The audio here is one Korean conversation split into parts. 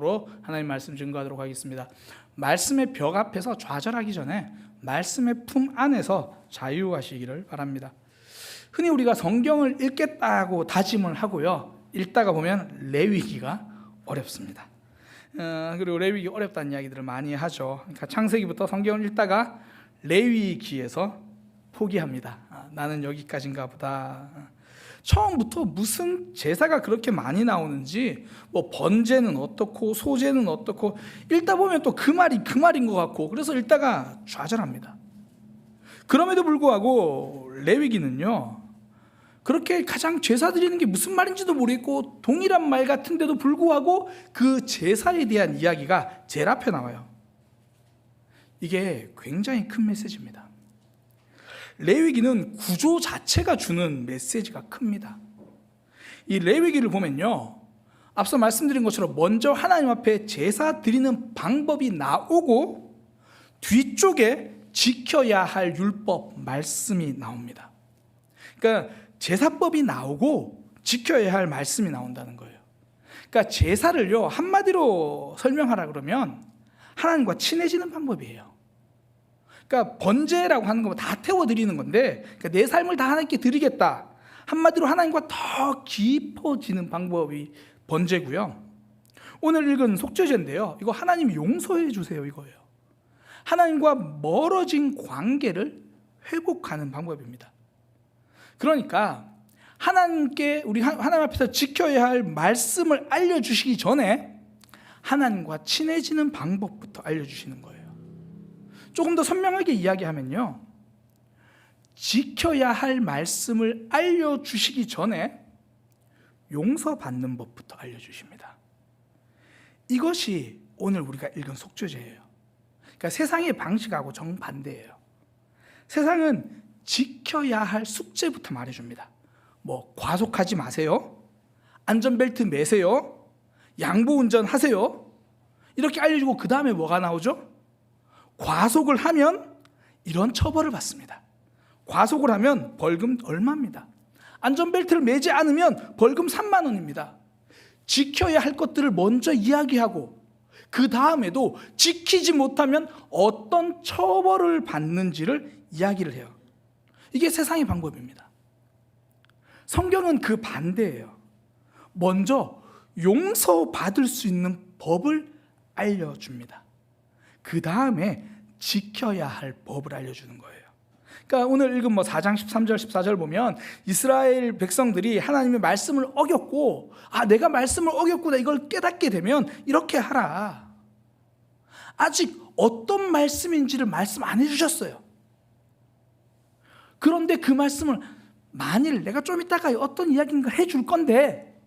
제목으로 하나님 말씀 증거하도록 하겠습니다. 말씀의 벽 앞에서 좌절하기 전에 말씀의 품 안에서 자유하시기를 바랍니다. 흔히 우리가 성경을 읽겠다고 다짐을 하고요, 읽다가 보면 레위기가 어렵습니다. 그리고 레위기 어렵다는 이야기들을 많이 하죠. 그러니까 창세기부터 성경을 읽다가 레위기에서 포기합니다. 나는 여기까지인가 보다. 처음부터 무슨 제사가 그렇게 많이 나오는지, 뭐 번제는 어떻고 소제는 어떻고 읽다 보면 또 그 말인 것 같고, 그래서 읽다가 좌절합니다. 그럼에도 불구하고 레위기는요, 그렇게 가장 제사 드리는 게 무슨 말인지도 모르겠고 동일한 말 같은데도 불구하고 그 제사에 대한 이야기가 제일 앞에 나와요. 이게 굉장히 큰 메시지입니다. 레위기는 구조 자체가 주는 메시지가 큽니다. 이 레위기를 보면요, 앞서 말씀드린 것처럼 먼저 하나님 앞에 제사 드리는 방법이 나오고 뒤쪽에 지켜야 할 율법 말씀이 나옵니다. 그러니까 제사법이 나오고 지켜야 할 말씀이 나온다는 거예요. 그러니까 제사를요, 한마디로 설명하라 그러면 하나님과 친해지는 방법이에요. 그러니까 번제라고 하는 거 다 태워드리는 건데, 그러니까 내 삶을 다 하나님께 드리겠다, 한마디로 하나님과 더 깊어지는 방법이 번제고요. 오늘 읽은 속죄제인데요, 이거 하나님 용서해 주세요 이거예요. 하나님과 멀어진 관계를 회복하는 방법입니다. 그러니까 하나님께, 우리 하나님 앞에서 지켜야 할 말씀을 알려주시기 전에 하나님과 친해지는 방법부터 알려주시는 거예요. 조금 더 선명하게 이야기하면요, 지켜야 할 말씀을 알려주시기 전에 용서받는 법부터 알려주십니다. 이것이 오늘 우리가 읽은 속죄제예요. 그러니까 세상의 방식하고 정반대예요. 세상은 지켜야 할 숙제부터 말해줍니다. 뭐 과속하지 마세요, 안전벨트 매세요, 양보운전 하세요, 이렇게 알려주고 그 다음에 뭐가 나오죠? 과속을 하면 이런 처벌을 받습니다. 과속을 하면 벌금 얼마입니다. 안전벨트를 매지 않으면 벌금 3만 원입니다. 지켜야 할 것들을 먼저 이야기하고 그 다음에도 지키지 못하면 어떤 처벌을 받는지를 이야기를 해요. 이게 세상의 방법입니다. 성경은 그 반대예요. 먼저 용서받을 수 있는 법을 알려줍니다. 그 다음에 지켜야 할 법을 알려주는 거예요. 그러니까 오늘 읽은 4장 13절 14절 보면 이스라엘 백성들이 하나님의 말씀을 어겼고, 내가 말씀을 어겼구나, 이걸 깨닫게 되면 이렇게 하라. 아직 어떤 말씀인지를 말씀 안 해주셨어요. 그런데 그 말씀을 만일 내가 좀 이따가 어떤 이야기인가 해줄 건데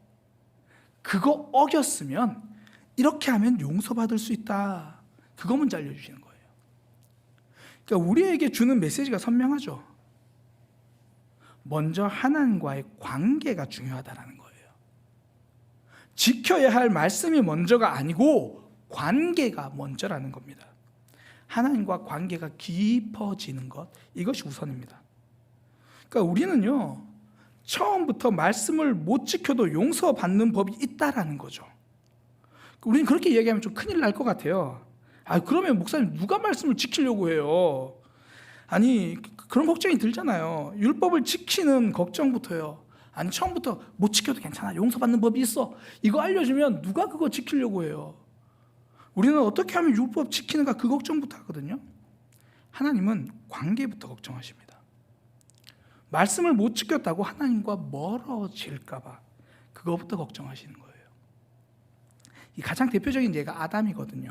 그거 어겼으면 이렇게 하면 용서받을 수 있다, 그거 먼저 알려주시는 거예요. 그러니까 우리에게 주는 메시지가 선명하죠. 먼저 하나님과의 관계가 중요하다는 거예요. 지켜야 할 말씀이 먼저가 아니고 관계가 먼저라는 겁니다. 하나님과 관계가 깊어지는 것, 이것이 우선입니다. 그러니까 우리는요, 처음부터 말씀을 못 지켜도 용서받는 법이 있다라는 거죠. 우리는 그렇게 얘기하면 좀 큰일 날 것 같아요. 그러면 목사님 누가 말씀을 지키려고 해요? 아니, 그런 걱정이 들잖아요. 율법을 지키는 걱정부터요. 아니, 처음부터 못 지켜도 괜찮아, 용서받는 법이 있어, 이거 알려주면 누가 그거 지키려고 해요? 우리는 어떻게 하면 율법 지키는가, 그 걱정부터 하거든요. 하나님은 관계부터 걱정하십니다. 말씀을 못 지켰다고 하나님과 멀어질까 봐 그거부터 걱정하시는 거예요. 이 가장 대표적인 예가 아담이거든요.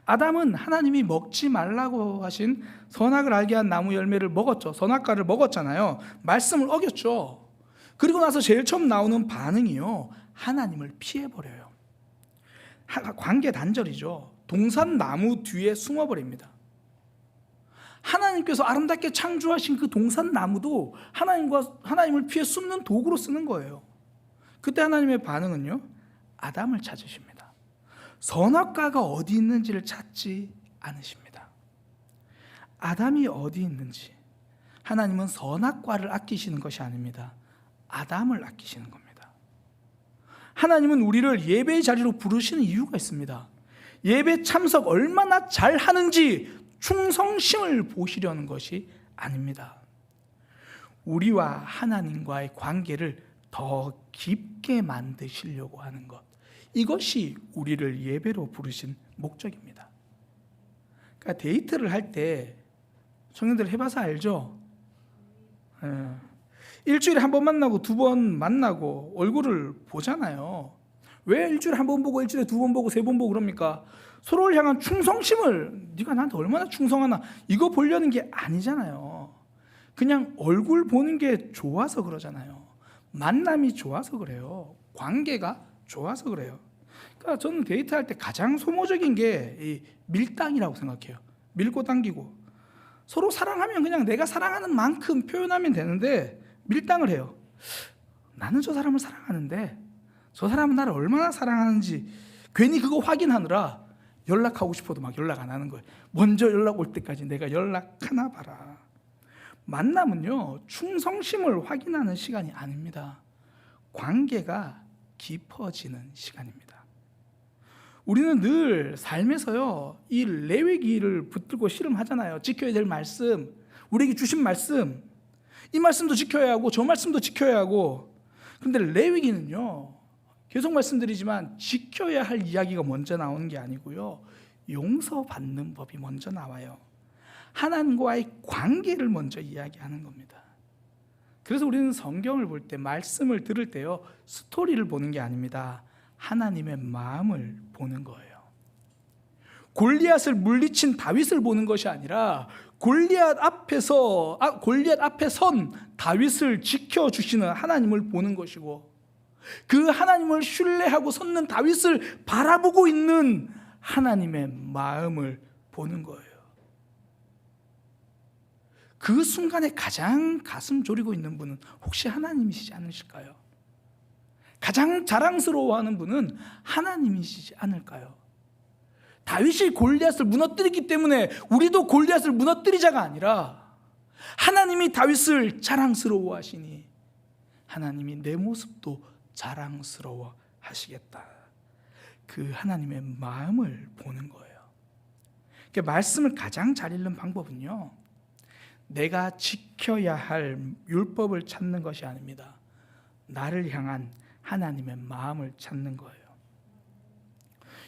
아담은 하나님이 먹지 말라고 하신 선악을 알게 한 나무 열매를 먹었죠. 선악과를 먹었잖아요. 말씀을 어겼죠. 그리고 나서 제일 처음 나오는 반응이요, 하나님을 피해버려요. 관계 단절이죠. 동산나무 뒤에 숨어버립니다. 하나님께서 아름답게 창조하신 그 동산나무도 하나님을 피해 숨는 도구로 쓰는 거예요. 그때 하나님의 반응은요, 아담을 찾으십니다. 선악과가 어디 있는지를 찾지 않으십니다. 아담이 어디 있는지, 하나님은 선악과를 아끼시는 것이 아닙니다. 아담을 아끼시는 겁니다. 하나님은 우리를 예배의 자리로 부르시는 이유가 있습니다. 예배 참석 얼마나 잘하는지 충성심을 보시려는 것이 아닙니다. 우리와 하나님과의 관계를 더 깊게 만드시려고 하는 것, 이것이 우리를 예배로 부르신 목적입니다. 그러니까 데이트를 할 때 청년들 해봐서 알죠? 일주일에 한 번 만나고 두 번 만나고 얼굴을 보잖아요. 왜 일주일에 한 번 보고 일주일에 두 번 보고 세 번 보고 그럽니까? 서로를 향한 충성심을, 네가 나한테 얼마나 충성하나, 이거 보려는 게 아니잖아요. 그냥 얼굴 보는 게 좋아서 그러잖아요. 만남이 좋아서 그래요. 관계가 좋아서 그래요. 그러니까 저는 데이트할 때 가장 소모적인 게 이 밀당이라고 생각해요. 밀고 당기고. 서로 사랑하면 그냥 내가 사랑하는 만큼 표현하면 되는데 밀당을 해요. 나는 저 사람을 사랑하는데 저 사람은 나를 얼마나 사랑하는지 괜히 그거 확인하느라 연락하고 싶어도 막 연락 안 하는 거예요. 먼저 연락 올 때까지 내가 연락하나 봐라. 만남은요, 충성심을 확인하는 시간이 아닙니다. 관계가 깊어지는 시간입니다. 우리는 늘 삶에서요, 이 레위기를 붙들고 씨름하잖아요. 지켜야 될 말씀, 우리에게 주신 말씀, 이 말씀도 지켜야 하고 저 말씀도 지켜야 하고. 그런데 레위기는요, 계속 말씀드리지만 지켜야 할 이야기가 먼저 나오는 게 아니고요, 용서받는 법이 먼저 나와요. 하나님과의 관계를 먼저 이야기하는 겁니다. 그래서 우리는 성경을 볼 때, 말씀을 들을 때요, 스토리를 보는 게 아닙니다. 하나님의 마음을 보는 거예요. 골리앗을 물리친 다윗을 보는 것이 아니라 골리앗 앞에 선 다윗을 지켜주시는 하나님을 보는 것이고, 그 하나님을 신뢰하고 섰는 다윗을 바라보고 있는 하나님의 마음을 보는 거예요. 그 순간에 가장 가슴 졸이고 있는 분은 혹시 하나님이시지 않으실까요? 가장 자랑스러워하는 분은 하나님이시지 않을까요? 다윗이 골리앗을 무너뜨렸기 때문에 우리도 골리앗을 무너뜨리자가 아니라 하나님이 다윗을 자랑스러워하시니 하나님이 내 모습도 자랑스러워 하시겠다. 그 하나님의 마음을 보는 거예요. 그러니까 말씀을 가장 잘 읽는 방법은요, 내가 지켜야 할 율법을 찾는 것이 아닙니다. 나를 향한 하나님의 마음을 찾는 거예요.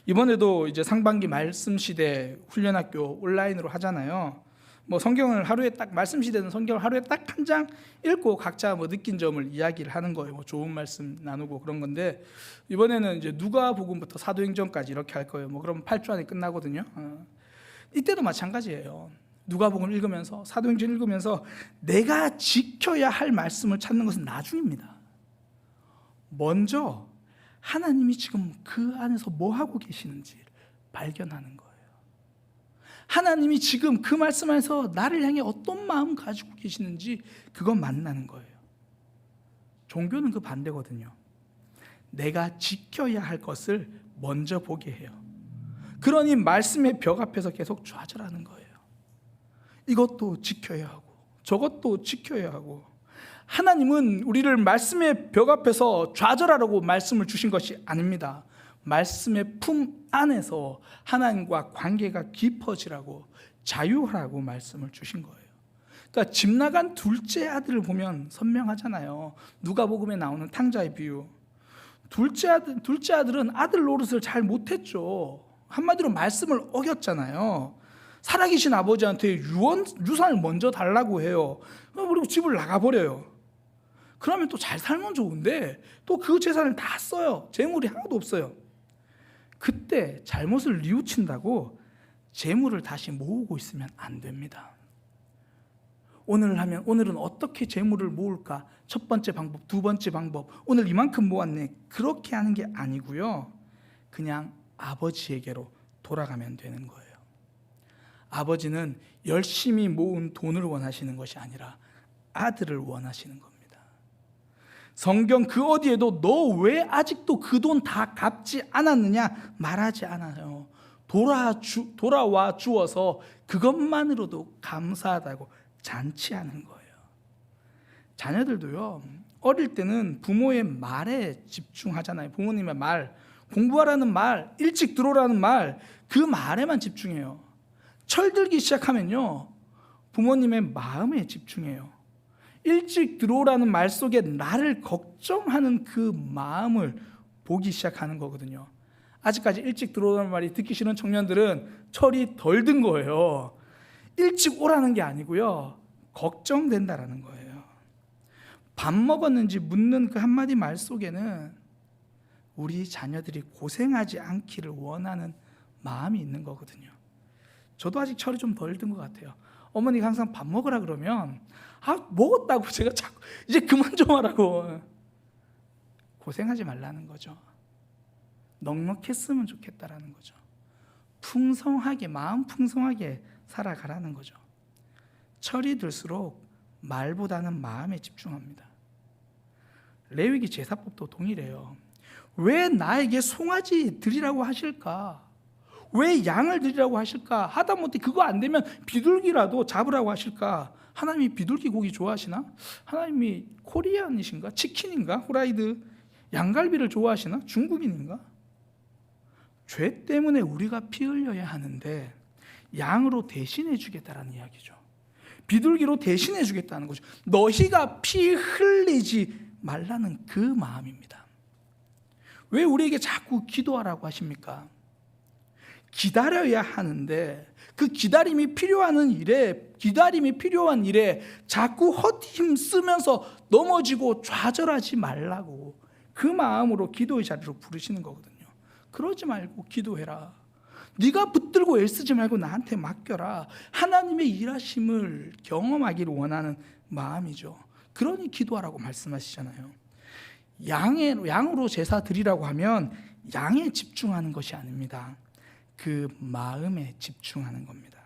이번에도 이제 상반기 말씀 시대 훈련학교 온라인으로 하잖아요. 뭐 성경을 하루에 딱, 말씀 시대는 성경을 하루에 딱 한 장 읽고 각자 뭐 느낀 점을 이야기를 하는 거예요. 뭐 좋은 말씀 나누고 그런 건데, 이번에는 이제 누가복음부터 사도행전까지 이렇게 할 거예요. 뭐 그럼 8주 안에 끝나거든요. 이때도 마찬가지예요. 누가복음 읽으면서, 사도행전 읽으면서 내가 지켜야 할 말씀을 찾는 것은 나중입니다. 먼저 하나님이 지금 그 안에서 뭐 하고 계시는지 발견하는 거예요. 하나님이 지금 그 말씀 안에서 나를 향해 어떤 마음 가지고 계시는지 그거 만나는 거예요. 종교는 그 반대거든요. 내가 지켜야 할 것을 먼저 보게 해요. 그러니 말씀의 벽 앞에서 계속 좌절하는 거예요. 이것도 지켜야 하고 저것도 지켜야 하고. 하나님은 우리를 말씀의 벽 앞에서 좌절하라고 말씀을 주신 것이 아닙니다. 말씀의 품 안에서 하나님과 관계가 깊어지라고, 자유하라고 말씀을 주신 거예요. 그러니까 집 나간 둘째 아들을 보면 선명하잖아요. 누가복음에 나오는 탕자의 비유. 둘째 아들은 아들 노릇을 잘 못했죠. 한마디로 말씀을 어겼잖아요. 살아계신 아버지한테 유산을 먼저 달라고 해요. 그리고 집을 나가버려요. 그러면 또 잘 살면 좋은데 또 그 재산을 다 써요. 재물이 하나도 없어요. 그때 잘못을 뉘우친다고 재물을 다시 모으고 있으면 안 됩니다. 오늘은 어떻게 재물을 모을까? 첫 번째 방법, 두 번째 방법, 오늘 이만큼 모았네, 그렇게 하는 게 아니고요, 그냥 아버지에게로 돌아가면 되는 거예요. 아버지는 열심히 모은 돈을 원하시는 것이 아니라 아들을 원하시는 겁니다. 성경 그 어디에도 너 왜 아직도 그 돈 다 갚지 않았느냐 말하지 않아요. 돌아와 주어서 그것만으로도 감사하다고 잔치하는 거예요. 자녀들도요, 어릴 때는 부모의 말에 집중하잖아요. 부모님의 말, 공부하라는 말, 일찍 들어오라는 말, 그 말에만 집중해요. 철들기 시작하면요, 부모님의 마음에 집중해요. 일찍 들어오라는 말 속에 나를 걱정하는 그 마음을 보기 시작하는 거거든요. 아직까지 일찍 들어오라는 말이 듣기 싫은 청년들은 철이 덜 든 거예요. 일찍 오라는 게 아니고요, 걱정된다라는 거예요. 밥 먹었는지 묻는 그 한마디 말 속에는 우리 자녀들이 고생하지 않기를 원하는 마음이 있는 거거든요. 저도 아직 철이 좀 덜 든 것 같아요. 어머니가 항상 밥 먹으라 그러면 먹었다고 제가 자꾸 이제 그만 좀 하라고. 고생하지 말라는 거죠. 넉넉했으면 좋겠다라는 거죠. 풍성하게, 마음 풍성하게 살아가라는 거죠. 철이 들수록 말보다는 마음에 집중합니다. 레위기 제사법도 동일해요. 왜 나에게 송아지 드리라고 하실까? 왜 양을 드리라고 하실까? 하다못해 그거 안 되면 비둘기라도 잡으라고 하실까? 하나님이 비둘기 고기 좋아하시나? 하나님이 코리안이신가? 치킨인가? 후라이드 양갈비를 좋아하시나? 중국인인가? 죄 때문에 우리가 피 흘려야 하는데 양으로 대신해 주겠다라는 이야기죠. 비둘기로 대신해 주겠다는 거죠. 너희가 피 흘리지 말라는 그 마음입니다. 왜 우리에게 자꾸 기도하라고 하십니까? 기다려야 하는데 그 기다림이 필요한 일에 자꾸 헛힘 쓰면서 넘어지고 좌절하지 말라고 그 마음으로 기도의 자리로 부르시는 거거든요. 그러지 말고 기도해라. 네가 붙들고 애쓰지 말고 나한테 맡겨라. 하나님의 일하심을 경험하기를 원하는 마음이죠. 그러니 기도하라고 말씀하시잖아요. 양으로 제사 드리라고 하면 양에 집중하는 것이 아닙니다. 그 마음에 집중하는 겁니다.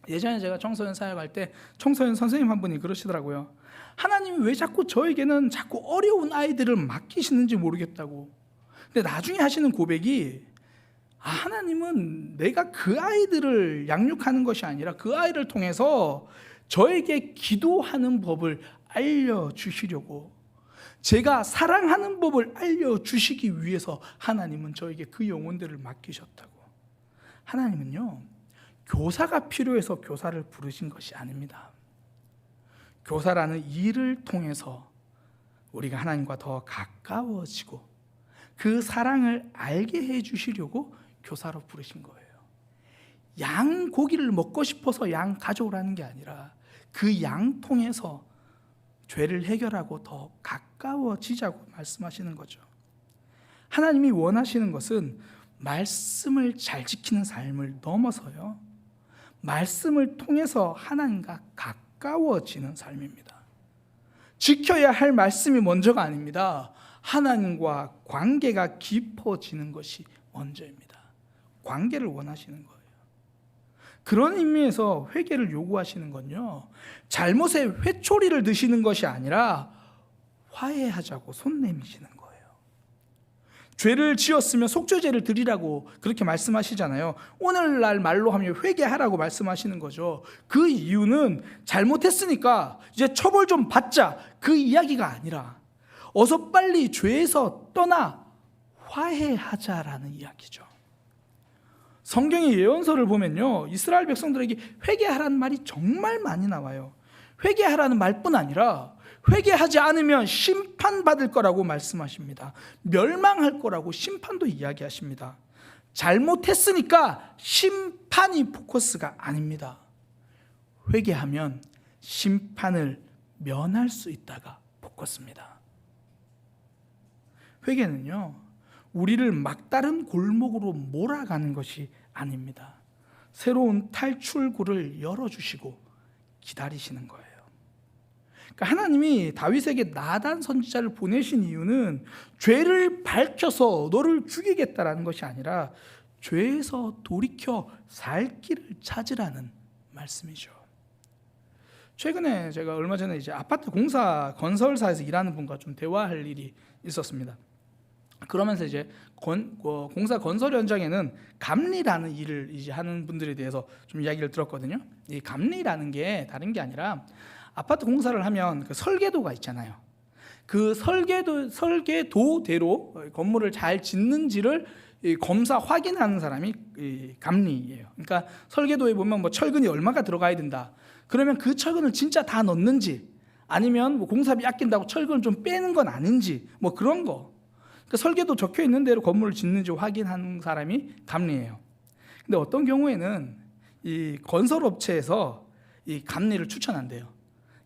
예전에 제가 청소년 사역할 때 청소년 선생님 한 분이 그러시더라고요. 하나님이 왜 자꾸 저에게는 자꾸 어려운 아이들을 맡기시는지 모르겠다고. 근데 나중에 하시는 고백이 하나님은 내가 그 아이들을 양육하는 것이 아니라 그 아이를 통해서 저에게 기도하는 법을 알려주시려고, 제가 사랑하는 법을 알려주시기 위해서 하나님은 저에게 그 영혼들을 맡기셨다고. 하나님은요, 교사가 필요해서 교사를 부르신 것이 아닙니다. 교사라는 일을 통해서 우리가 하나님과 더 가까워지고 그 사랑을 알게 해주시려고 교사로 부르신 거예요. 양 고기를 먹고 싶어서 양 가져오라는 게 아니라 그 양 통해서 죄를 해결하고 더 가까워지자고 말씀하시는 거죠. 하나님이 원하시는 것은 말씀을 잘 지키는 삶을 넘어서요, 말씀을 통해서 하나님과 가까워지는 삶입니다. 지켜야 할 말씀이 먼저가 아닙니다. 하나님과 관계가 깊어지는 것이 먼저입니다. 관계를 원하시는 거예요. 그런 의미에서 회개를 요구하시는 건요, 잘못에 회초리를 드시는 것이 아니라 화해하자고 손 내미시는 거예요. 죄를 지었으면 속죄제를 드리라고 그렇게 말씀하시잖아요. 오늘날 말로 하면 회개하라고 말씀하시는 거죠. 그 이유는 잘못했으니까 이제 처벌 좀 받자, 그 이야기가 아니라 어서 빨리 죄에서 떠나 화해하자라는 이야기죠. 성경의 예언서를 보면요, 이스라엘 백성들에게 회개하라는 말이 정말 많이 나와요. 회개하라는 말뿐 아니라 회개하지 않으면 심판받을 거라고 말씀하십니다. 멸망할 거라고 심판도 이야기하십니다. 잘못했으니까 심판이 포커스가 아닙니다. 회개하면 심판을 면할 수 있다가 포커스입니다. 회개는요, 우리를 막다른 골목으로 몰아가는 것이 아닙니다. 새로운 탈출구를 열어주시고 기다리시는 거예요. 그러니까 하나님이 다윗에게 나단 선지자를 보내신 이유는 죄를 밝혀서 너를 죽이겠다라는 것이 아니라 죄에서 돌이켜 살 길을 찾으라는 말씀이죠. 최근에 제가 얼마 전에 이제 아파트 건설사에서 일하는 분과 좀 대화할 일이 있었습니다. 그러면서 이제 공사 건설 현장에는 감리라는 일을 이제 하는 분들에 대해서 좀 이야기를 들었거든요. 이 감리라는 게 다른 게 아니라 아파트 공사를 하면 그 설계도가 있잖아요. 그 설계도대로 건물을 잘 짓는지를 검사 확인하는 사람이 감리예요. 그러니까 설계도에 보면 뭐 철근이 얼마가 들어가야 된다. 그러면 그 철근을 진짜 다 넣는지, 아니면 뭐 공사비 아낀다고 철근을 좀 빼는 건 아닌지, 뭐 그런 거. 그러니까 설계도 적혀 있는 대로 건물을 짓는지 확인하는 사람이 감리예요. 근데 어떤 경우에는 이 건설업체에서 이 감리를 추천한대요.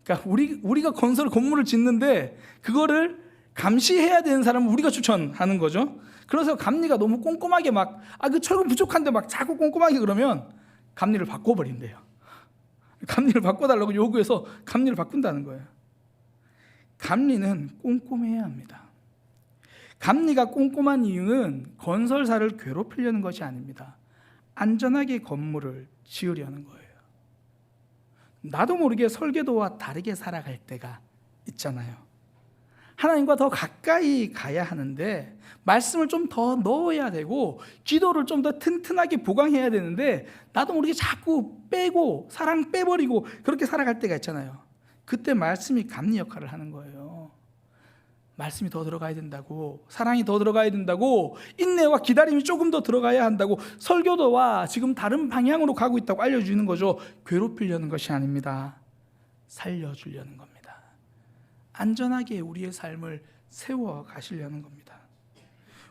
그러니까 우리가 건물을 짓는데 그거를 감시해야 되는 사람은 우리가 추천하는 거죠. 그래서 감리가 너무 꼼꼼하게 그 철근 부족한데 자꾸 꼼꼼하게 그러면 감리를 바꿔버린대요. 감리를 바꿔달라고 요구해서 감리를 바꾼다는 거예요. 감리는 꼼꼼해야 합니다. 감리가 꼼꼼한 이유는 건설사를 괴롭히려는 것이 아닙니다. 안전하게 건물을 지으려는 거예요. 나도 모르게 설계도와 다르게 살아갈 때가 있잖아요. 하나님과 더 가까이 가야 하는데 말씀을 좀 더 넣어야 되고 기도를 좀 더 튼튼하게 보강해야 되는데 나도 모르게 자꾸 빼고 사랑 빼버리고 그렇게 살아갈 때가 있잖아요. 그때 말씀이 감리 역할을 하는 거예요. 말씀이 더 들어가야 된다고, 사랑이 더 들어가야 된다고, 인내와 기다림이 조금 더 들어가야 한다고, 설교도와 지금 다른 방향으로 가고 있다고 알려주는 거죠. 괴롭히려는 것이 아닙니다. 살려주려는 겁니다. 안전하게 우리의 삶을 세워 가시려는 겁니다.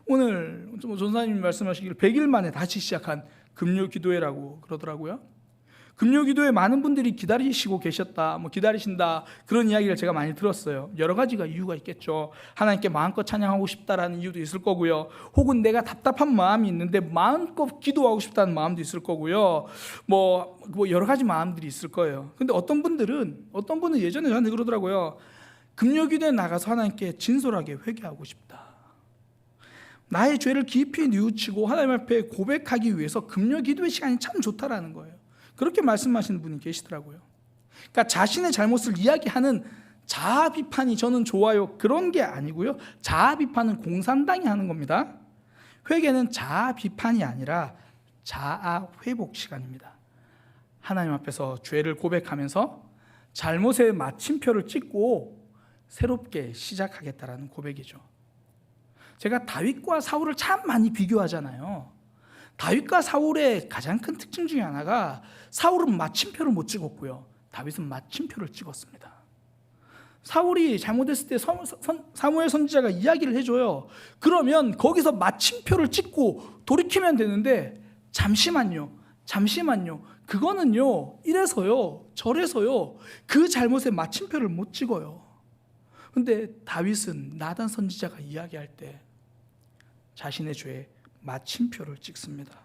오늘 전사님이 말씀하시길 100일 만에 다시 시작한 금요기도회라고 그러더라고요. 금요기도회 많은 분들이 기다리시고 계셨다, 기다리신다, 그런 이야기를 제가 많이 들었어요. 여러 가지가 이유가 있겠죠. 하나님께 마음껏 찬양하고 싶다라는 이유도 있을 거고요. 혹은 내가 답답한 마음이 있는데 마음껏 기도하고 싶다는 마음도 있을 거고요. 뭐 여러 가지 마음들이 있을 거예요. 근데 어떤 분은 예전에 저한테 그러더라고요. 금요기도에 나가서 하나님께 진솔하게 회개하고 싶다. 나의 죄를 깊이 뉘우치고 하나님 앞에 고백하기 위해서 금요기도의 시간이 참 좋다라는 거예요. 그렇게 말씀하시는 분이 계시더라고요. 그러니까 자신의 잘못을 이야기하는 자아 비판이 저는 좋아요, 그런 게 아니고요. 자아 비판은 공산당이 하는 겁니다. 회개는 자아 비판이 아니라 자아 회복 시간입니다. 하나님 앞에서 죄를 고백하면서 잘못의 마침표를 찍고 새롭게 시작하겠다라는 고백이죠. 제가 다윗과 사울을 참 많이 비교하잖아요. 다윗과 사울의 가장 큰 특징 중에 하나가 사울은 마침표를 못 찍었고요, 다윗은 마침표를 찍었습니다. 사울이 잘못했을 때 사무엘 선지자가 이야기를 해줘요. 그러면 거기서 마침표를 찍고 돌이키면 되는데 잠시만요, 그거는요 이래서요 저래서요 그 잘못에 마침표를 못 찍어요. 근데 다윗은 나단 선지자가 이야기할 때 자신의 죄에 마침표를 찍습니다.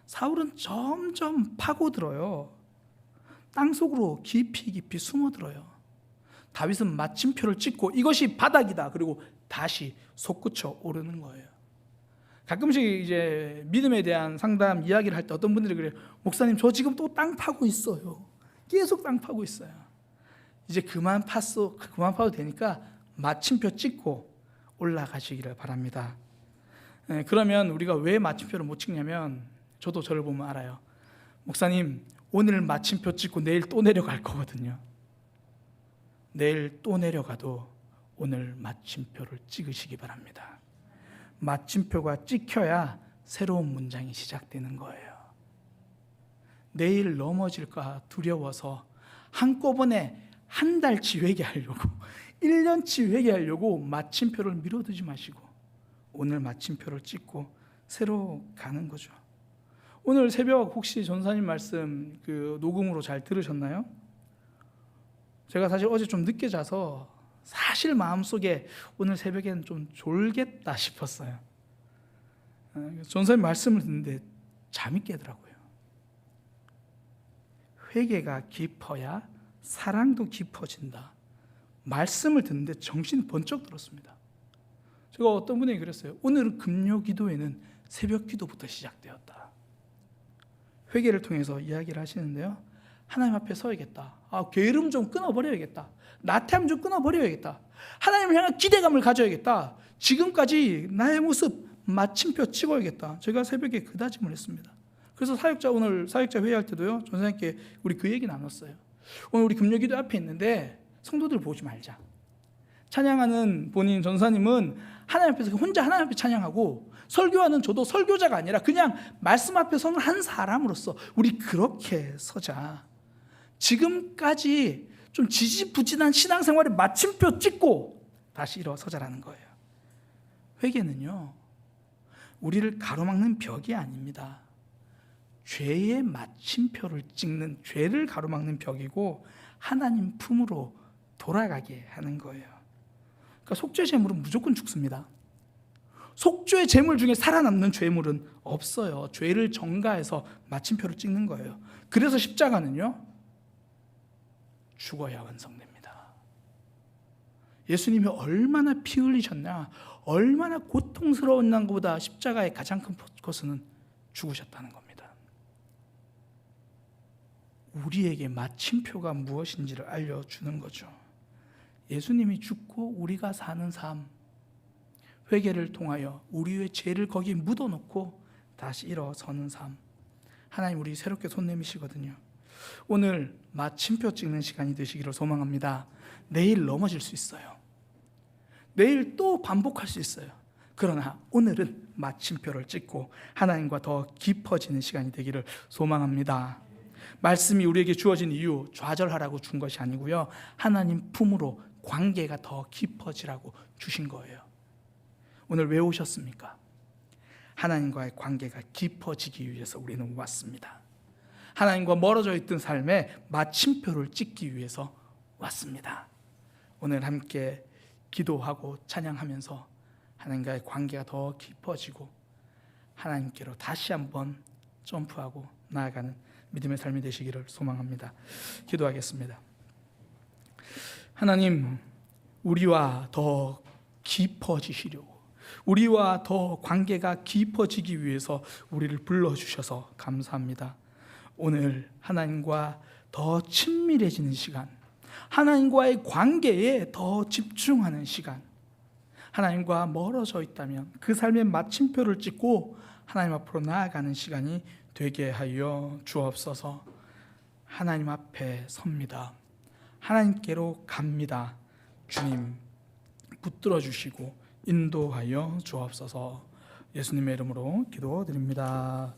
사울은 점점 파고들어요. 땅속으로 깊이 숨어들어요. 다윗은 마침표를 찍고 이것이 바닥이다, 그리고 다시 솟구쳐 오르는 거예요. 가끔씩 이제 믿음에 대한 상담 이야기를 할 때 어떤 분들이 그래요. 목사님, 저 지금 또 땅 파고 있어요. 계속 땅 파고 있어요. 이제 그만 파도 되니까 마침표 찍고 올라가시기를 바랍니다. 그러면 우리가 왜 마침표를 못 찍냐면, 저도 저를 보면 알아요. 목사님, 오늘 마침표 찍고 내일 또 내려갈 거거든요. 내일 또 내려가도 오늘 마침표를 찍으시기 바랍니다. 마침표가 찍혀야 새로운 문장이 시작되는 거예요. 내일 넘어질까 두려워서 한꺼번에 한 달치 회개하려고 1년치 회개하려고 마침표를 미뤄두지 마시고 오늘 마침표를 찍고 새로 가는 거죠. 오늘 새벽 혹시 전사님 말씀 녹음으로 잘 들으셨나요? 제가 사실 어제 좀 늦게 자서 사실 마음속에 오늘 새벽에는 좀 졸겠다 싶었어요. 전사님 말씀을 듣는데 잠이 깨더라고요. 회개가 깊어야 사랑도 깊어진다. 말씀을 듣는데 정신이 번쩍 들었습니다. 제가 어떤 분에게 그랬어요. 오늘은 금요 기도회는 새벽 기도부터 시작되었다. 회개를 통해서 이야기를 하시는데요. 하나님 앞에 서야겠다. 게으름 좀 끊어버려야겠다. 나태함 좀 끊어버려야겠다. 하나님을 향한 기대감을 가져야겠다. 지금까지 나의 모습 마침표 찍어야겠다. 제가 새벽에 그 다짐을 했습니다. 그래서 오늘 사역자 회의할 때도요, 전사님께 우리 그 얘기 나눴어요. 오늘 우리 금요기도 앞에 있는데 성도들 보지 말자. 찬양하는 본인 전사님은 하나님 앞에서 혼자 하나님 앞에 찬양하고, 설교하는 저도 설교자가 아니라 그냥 말씀 앞에 서는 한 사람으로서 우리 그렇게 서자. 지금까지 좀 지지부진한 신앙생활에 마침표 찍고 다시 일어서자라는 거예요. 회개는요, 우리를 가로막는 벽이 아닙니다. 죄의 마침표를 찍는, 죄를 가로막는 벽이고 하나님 품으로 돌아가게 하는 거예요. 그러니까 속죄 제물은 무조건 죽습니다. 속죄 제물 중에 살아남는 죄물은 없어요. 죄를 전가해서 마침표를 찍는 거예요. 그래서 십자가는요, 죽어야 완성됩니다. 예수님이 얼마나 피 흘리셨냐, 얼마나 고통스러운 것보다 십자가의 가장 큰 것은 죽으셨다는 겁니다. 우리에게 마침표가 무엇인지를 알려주는 거죠. 예수님이 죽고 우리가 사는 삶, 회개를 통하여 우리의 죄를 거기에 묻어놓고 다시 일어서는 삶, 하나님 우리 새롭게 손 내미시거든요. 오늘 마침표 찍는 시간이 되시기를 소망합니다. 내일 넘어질 수 있어요. 내일 또 반복할 수 있어요. 그러나 오늘은 마침표를 찍고 하나님과 더 깊어지는 시간이 되기를 소망합니다. 말씀이 우리에게 주어진 이유 좌절하라고 준 것이 아니고요, 하나님 품으로 관계가 더 깊어지라고 주신 거예요. 오늘 왜 오셨습니까? 하나님과의 관계가 깊어지기 위해서 우리는 왔습니다. 하나님과 멀어져 있던 삶에 마침표를 찍기 위해서 왔습니다. 오늘 함께 기도하고 찬양하면서 하나님과의 관계가 더 깊어지고 하나님께로 다시 한번 점프하고 나아가는 믿음의 삶이 되시기를 소망합니다. 기도하겠습니다. 하나님, 우리와 더 깊어지시려고, 우리와 더 관계가 깊어지기 위해서 우리를 불러주셔서 감사합니다. 오늘 하나님과 더 친밀해지는 시간, 하나님과의 관계에 더 집중하는 시간, 하나님과 멀어져 있다면 그 삶의 마침표를 찍고 하나님 앞으로 나아가는 시간이 되게 하여 주옵소서. 하나님 앞에 섭니다. 하나님께로 갑니다. 주님 붙들어 주시고 인도하여 주옵소서. 예수님의 이름으로 기도드립니다.